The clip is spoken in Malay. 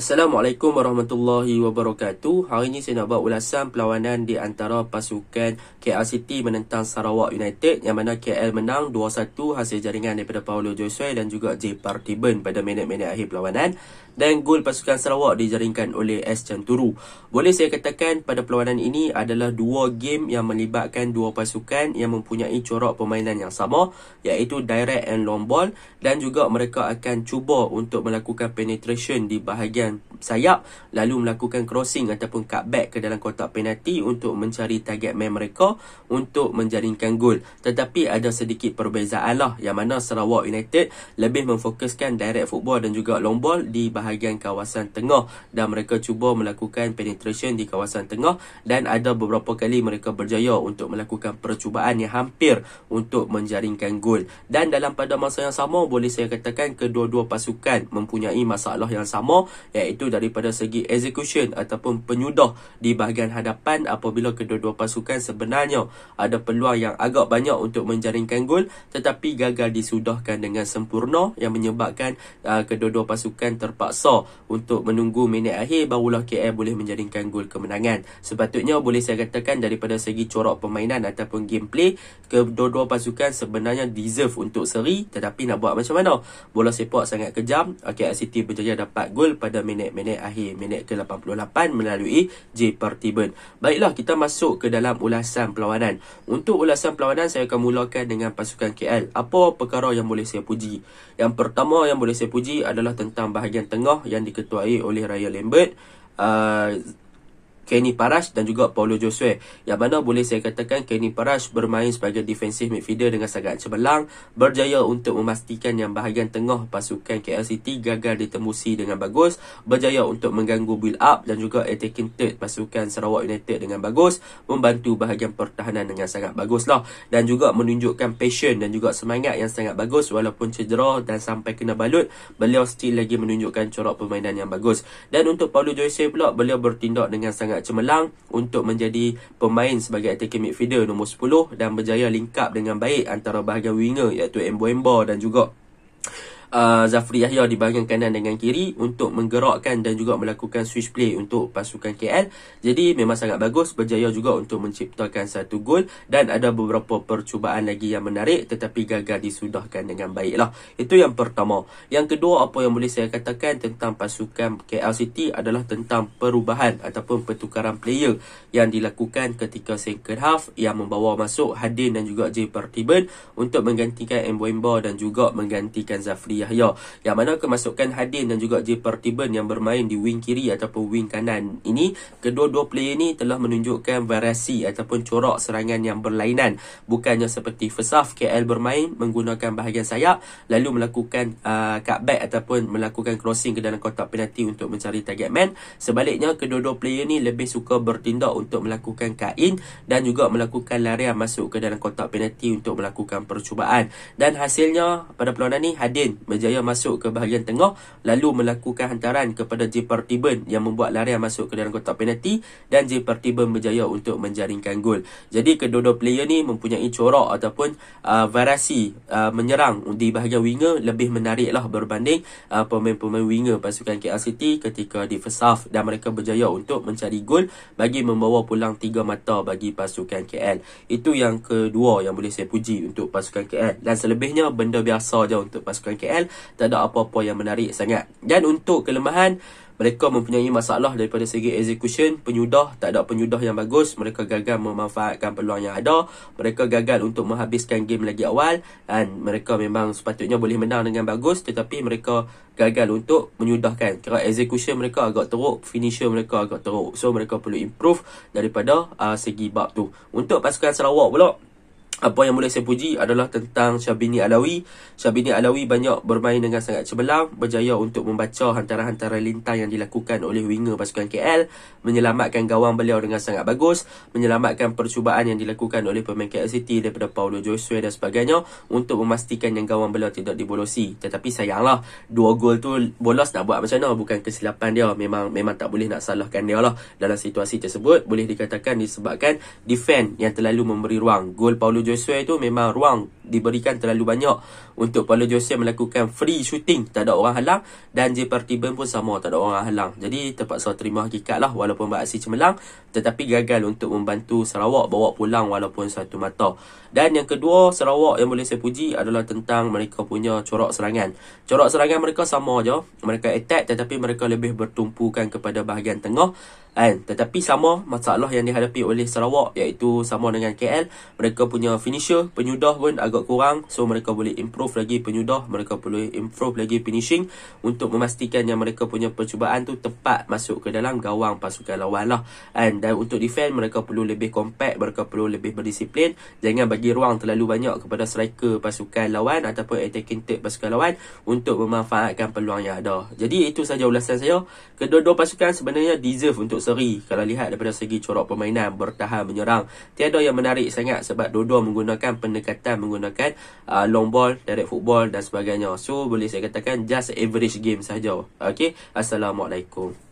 Assalamualaikum warahmatullahi wabarakatuh. Hari ini saya nak buat ulasan perlawanan di antara pasukan KL City menentang Sarawak United, yang mana KL menang 2-1 hasil jaringan daripada Paulo Josue dan juga J. Parthiban pada minit-minit akhir perlawanan, dan gol pasukan Sarawak dijaringkan oleh S. Chanturu. Boleh saya katakan pada perlawanan ini adalah dua game yang melibatkan dua pasukan yang mempunyai corak permainan yang sama, iaitu direct and long ball, dan juga mereka akan cuba untuk melakukan penetration di bahagian sayap, lalu melakukan crossing ataupun cutback ke dalam kotak penalti untuk mencari target man mereka untuk menjaringkan gol. Tetapi ada sedikit perbezaan lah, yang mana Sarawak United lebih memfokuskan direct football dan juga long ball di bahagian kawasan tengah, dan mereka cuba melakukan penetration di kawasan tengah, dan ada beberapa kali mereka berjaya untuk melakukan percubaan yang hampir untuk menjaringkan gol. Dan dalam pada masa yang sama, boleh saya katakan kedua-dua pasukan mempunyai masalah yang sama, iaitu daripada segi execution ataupun penyudah di bahagian hadapan, apabila kedua-dua pasukan sebenarnya ada peluang yang agak banyak untuk menjaringkan gol tetapi gagal disudahkan dengan sempurna, yang menyebabkan kedua-dua pasukan terpaksa untuk menunggu minit akhir barulah KL boleh menjaringkan gol kemenangan. Sepatutnya boleh saya katakan daripada segi corak permainan ataupun gameplay, kedua-dua pasukan sebenarnya deserve untuk seri, tetapi nak buat macam mana? Bola sepak sangat kejam, KL City berjaya dapat gol pada minit-minit akhir, minit ke-88 melalui J. Parthiban. Baiklah, kita masuk ke dalam ulasan perlawanan. Untuk ulasan perlawanan, saya akan mulakan dengan pasukan KL. Apa perkara yang boleh saya puji? Yang pertama yang boleh saya puji adalah tentang bahagian tengah yang diketuai oleh Ryan Lambert, Kenny Parash dan juga Paulo Josue, yang mana boleh saya katakan Kenny Parash bermain sebagai defensive midfielder dengan sangat cemerlang, berjaya untuk memastikan yang bahagian tengah pasukan KL City gagal ditembusi dengan bagus, berjaya untuk mengganggu build up dan juga attacking third pasukan Sarawak United dengan bagus, membantu bahagian pertahanan dengan sangat bagus lah, dan juga menunjukkan passion dan juga semangat yang sangat bagus walaupun cedera dan sampai kena balut, beliau still lagi menunjukkan corak permainan yang bagus. Dan untuk Paulo Josue pula, beliau bertindak dengan sangat cemerlang untuk menjadi pemain sebagai attacking midfielder nombor 10 dan berjaya link up dengan baik antara bahagian winger iaitu Embo dan juga Zafri Yahya di bahagian kanan dengan kiri untuk menggerakkan dan juga melakukan switch play untuk pasukan KL. Jadi memang sangat bagus, berjaya juga untuk menciptakan satu gol, dan ada beberapa percubaan lagi yang menarik tetapi gagal disudahkan dengan baiklah. Itu yang pertama. Yang kedua, apa yang boleh saya katakan tentang pasukan KL City adalah tentang perubahan ataupun pertukaran player yang dilakukan ketika second half, yang membawa masuk Hadin dan juga J. Parthiban untuk menggantikan Embo dan juga menggantikan Zafri Yahya, yang mana kemasukan Hadin dan juga J. Parthiban yang bermain di wing kiri ataupun wing kanan ini, kedua-dua player ini telah menunjukkan variasi ataupun corak serangan yang berlainan. Bukannya seperti first half KL bermain menggunakan bahagian sayap lalu melakukan cutback ataupun melakukan crossing ke dalam kotak penalti untuk mencari target man. Sebaliknya, kedua-dua player ini lebih suka bertindak untuk melakukan cut-in dan juga melakukan larian masuk ke dalam kotak penalti untuk melakukan percubaan. Dan hasilnya pada perlawanan ni, Hadin berjaya masuk ke bahagian tengah lalu melakukan hantaran kepada J. Parthiban yang membuat larian masuk ke dalam kotak penalti, dan J. Parthiban berjaya untuk menjaringkan gol. Jadi kedua-dua player ni mempunyai corak ataupun variasi menyerang di bahagian winger lebih menarik lah berbanding pemain-pemain winger pasukan KL City ketika di first half, dan mereka berjaya untuk mencari gol bagi membawa pulang 3 mata bagi pasukan KL. Itu yang kedua yang boleh saya puji untuk pasukan KL, dan selebihnya benda biasa je untuk pasukan KL, tak ada apa-apa yang menarik sangat. Dan untuk kelemahan, mereka mempunyai masalah daripada segi execution, penyudah, tak ada penyudah yang bagus, mereka gagal memanfaatkan peluang yang ada, mereka gagal untuk menghabiskan game lagi awal, dan mereka memang sepatutnya boleh menang dengan bagus tetapi mereka gagal untuk menyudahkan. Kira execution mereka agak teruk, finisher mereka agak teruk, so mereka perlu improve daripada segi bab tu. Untuk pasukan Sarawak pula, apa yang boleh saya puji adalah tentang Syabini Alawi. Syabini Alawi banyak bermain dengan sangat cemerlang, berjaya untuk membaca hantaran-hantaran lintang yang dilakukan oleh winger pasukan KL, menyelamatkan gawang beliau dengan sangat bagus, menyelamatkan percubaan yang dilakukan oleh pemain KL City daripada Paulo Josue dan sebagainya untuk memastikan yang gawang beliau tidak dibolosi. Tetapi sayanglah, 2 gol tu bolos, nak buat macam mana? Bukan kesilapan dia, memang tak boleh nak salahkan dia lah dalam situasi tersebut. Boleh dikatakan disebabkan defend yang terlalu memberi ruang. Gol Paulo Joshua tu memang ruang diberikan terlalu banyak untuk Paulo Joshua melakukan free shooting, tak ada orang halang, dan J. Parthiban pun sama, tak ada orang halang. Jadi terpaksa terima hakikat lah walaupun beraksi cemerlang, tetapi gagal untuk membantu Sarawak bawa pulang walaupun satu mata. Dan yang kedua, Sarawak yang boleh saya puji adalah tentang mereka punya corak serangan. Corak serangan mereka sama je, mereka attack tetapi mereka lebih bertumpukan kepada bahagian tengah. Tetapi sama masalah yang dihadapi oleh Sarawak, iaitu sama dengan KL, mereka punya finisher, penyudah pun agak kurang. So mereka boleh improve lagi penyudah, mereka boleh improve lagi finishing untuk memastikan yang mereka punya percubaan tu tepat masuk ke dalam gawang pasukan lawan lah. Dan untuk defend, mereka perlu lebih compact, mereka perlu lebih berdisiplin, jangan bagi ruang terlalu banyak kepada striker pasukan lawan ataupun attacking third pasukan lawan untuk memanfaatkan peluang yang ada. Jadi itu saja ulasan saya. Kedua-dua pasukan sebenarnya deserve untuk seri kalau lihat daripada segi corak permainan, bertahan, menyerang. Tiada yang menarik sangat sebab dua-dua menggunakan pendekatan menggunakan long ball, direct football dan sebagainya. So boleh saya katakan just average game saja. Okey, Assalamualaikum.